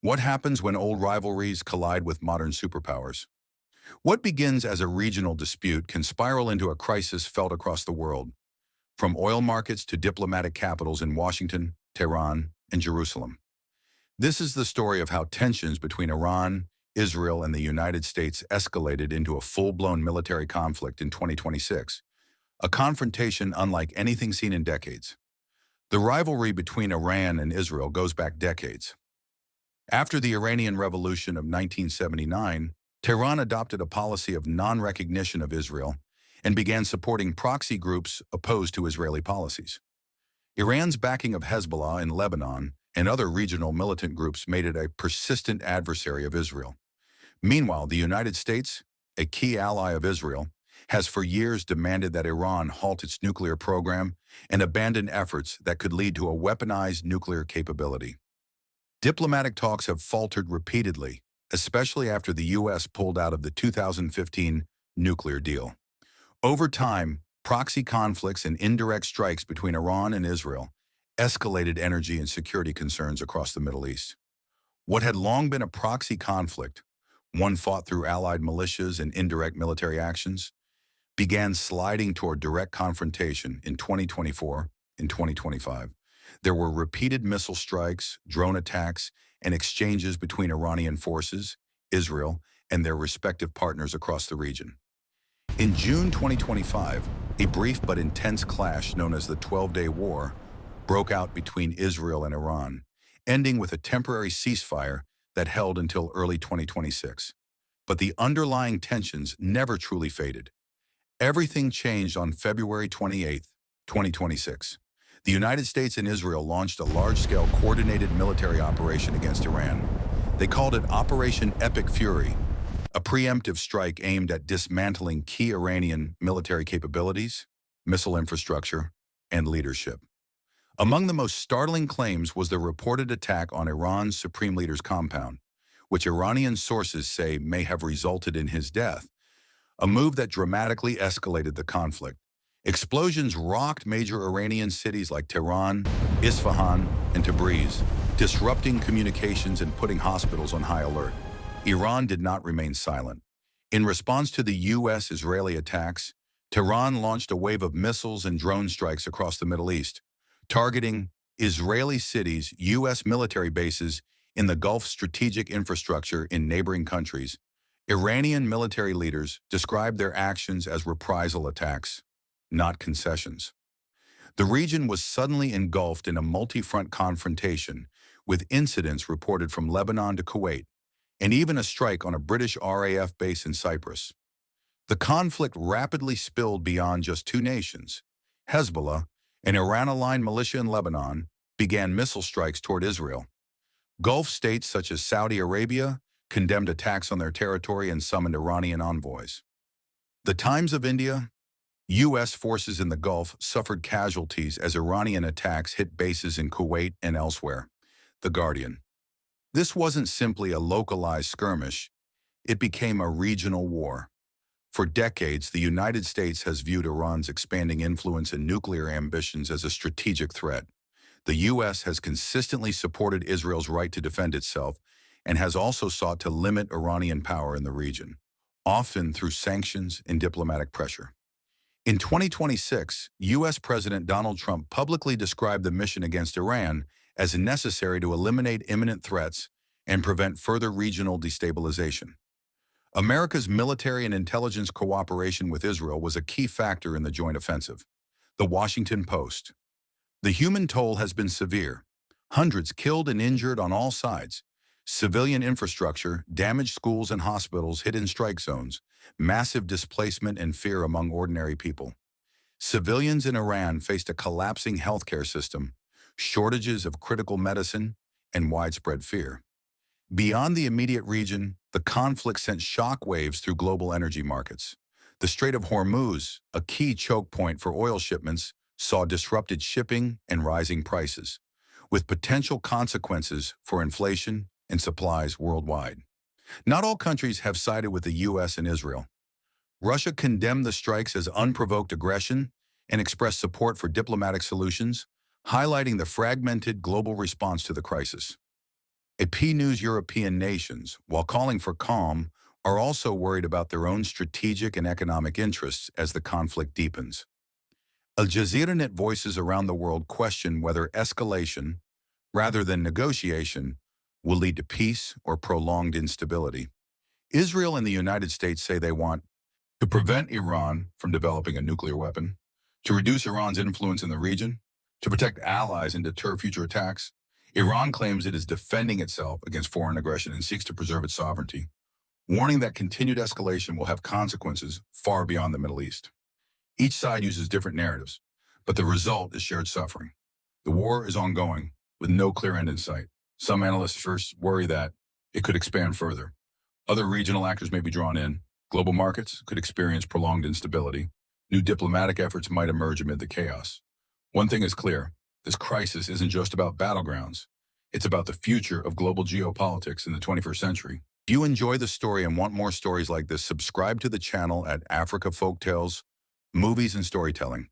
What happens when old rivalries collide with modern superpowers? What begins as a regional dispute can spiral into a crisis felt across the world, from oil markets to diplomatic capitals in Washington, Tehran, and Jerusalem. This is the story of how tensions between Iran, Israel, and the United States escalated into a full-blown military conflict in 2026, a confrontation unlike anything seen in decades. The rivalry between Iran and Israel goes back decades. After the Iranian Revolution of 1979, Tehran adopted a policy of non-recognition of Israel and began supporting proxy groups opposed to Israeli policies. Iran's backing of Hezbollah in Lebanon and other regional militant groups made it a persistent adversary of Israel. Meanwhile, the United States, a key ally of Israel, has for years demanded that Iran halt its nuclear program and abandon efforts that could lead to a weaponized nuclear capability. Diplomatic talks have faltered repeatedly, especially after the U.S. pulled out of the 2015 nuclear deal. Over time, proxy conflicts and indirect strikes between Iran and Israel escalated energy and security concerns across the Middle East. What had long been a proxy conflict, one fought through allied militias and indirect military actions, began sliding toward direct confrontation in 2024 and 2025. There were repeated missile strikes, drone attacks, and exchanges between Iranian forces, Israel, and their respective partners across the region. In June 2025, a brief but intense clash known as the 12-Day War broke out between Israel and Iran, ending with a temporary ceasefire that held until early 2026. But the underlying tensions never truly faded. Everything changed on February 28, 2026. The United States and Israel launched a large-scale coordinated military operation against Iran. They called it Operation Epic Fury, a preemptive strike aimed at dismantling key Iranian military capabilities, missile infrastructure, and leadership. Among the most startling claims was the reported attack on Iran's supreme leader's compound, which Iranian sources say may have resulted in his death, a move that dramatically escalated the conflict. Explosions rocked major Iranian cities like Tehran, Isfahan, and Tabriz, disrupting communications and putting hospitals on high alert. Iran did not remain silent. In response to the U.S.-Israeli attacks, Tehran launched a wave of missiles and drone strikes across the Middle East, targeting Israeli cities, U.S. military bases in the Gulf, strategic infrastructure in neighboring countries. Iranian military leaders described their actions as reprisal attacks, not concessions. The region was suddenly engulfed in a multi-front confrontation, with incidents reported from Lebanon to Kuwait, and even a strike on a British RAF base in Cyprus. The conflict rapidly spilled beyond just two nations. Hezbollah, an Iran-aligned militia in Lebanon, began missile strikes toward Israel. Gulf states such as Saudi Arabia condemned attacks on their territory and summoned Iranian envoys. The Times of India, U.S. forces in the Gulf suffered casualties as Iranian attacks hit bases in Kuwait and elsewhere. The Guardian. This wasn't simply a localized skirmish, it became a regional war. For decades, the United States has viewed Iran's expanding influence and nuclear ambitions as a strategic threat. The U.S. has consistently supported Israel's right to defend itself and has also sought to limit Iranian power in the region, often through sanctions and diplomatic pressure. In 2026, U.S. President Donald Trump publicly described the mission against Iran as necessary to eliminate imminent threats and prevent further regional destabilization. America's military and intelligence cooperation with Israel was a key factor in the joint offensive. The Washington Post. The human toll has been severe. Hundreds killed and injured on all sides. Civilian infrastructure, damaged schools and hospitals hit in strike zones, massive displacement and fear among ordinary people. Civilians in Iran faced a collapsing healthcare system, shortages of critical medicine, and widespread fear. Beyond the immediate region, the conflict sent shockwaves through global energy markets. The Strait of Hormuz, a key choke point for oil shipments, saw disrupted shipping and rising prices, with potential consequences for inflation and supplies worldwide. Not all countries have sided with the U.S. and Israel. Russia condemned the strikes as unprovoked aggression and expressed support for diplomatic solutions, highlighting the fragmented global response to the crisis. AP News European nations, while calling for calm, are also worried about their own strategic and economic interests as the conflict deepens. Al Jazeera Net voices around the world question whether escalation, rather than negotiation, will lead to peace or prolonged instability. Israel and the United States say they want to prevent Iran from developing a nuclear weapon, to reduce Iran's influence in the region, to protect allies and deter future attacks. Iran claims it is defending itself against foreign aggression and seeks to preserve its sovereignty, warning that continued escalation will have consequences far beyond the Middle East. Each side uses different narratives, but the result is shared suffering. The war is ongoing, with no clear end in sight. Some analysts first worry that it could expand further. Other regional actors may be drawn in. Global markets could experience prolonged instability. New diplomatic efforts might emerge amid the chaos. One thing is clear: this crisis isn't just about battlegrounds. It's about the future of global geopolitics in the 21st century. If you enjoy the story and want more stories like this, subscribe to the channel at Africa Folktales, Movies and Storytelling.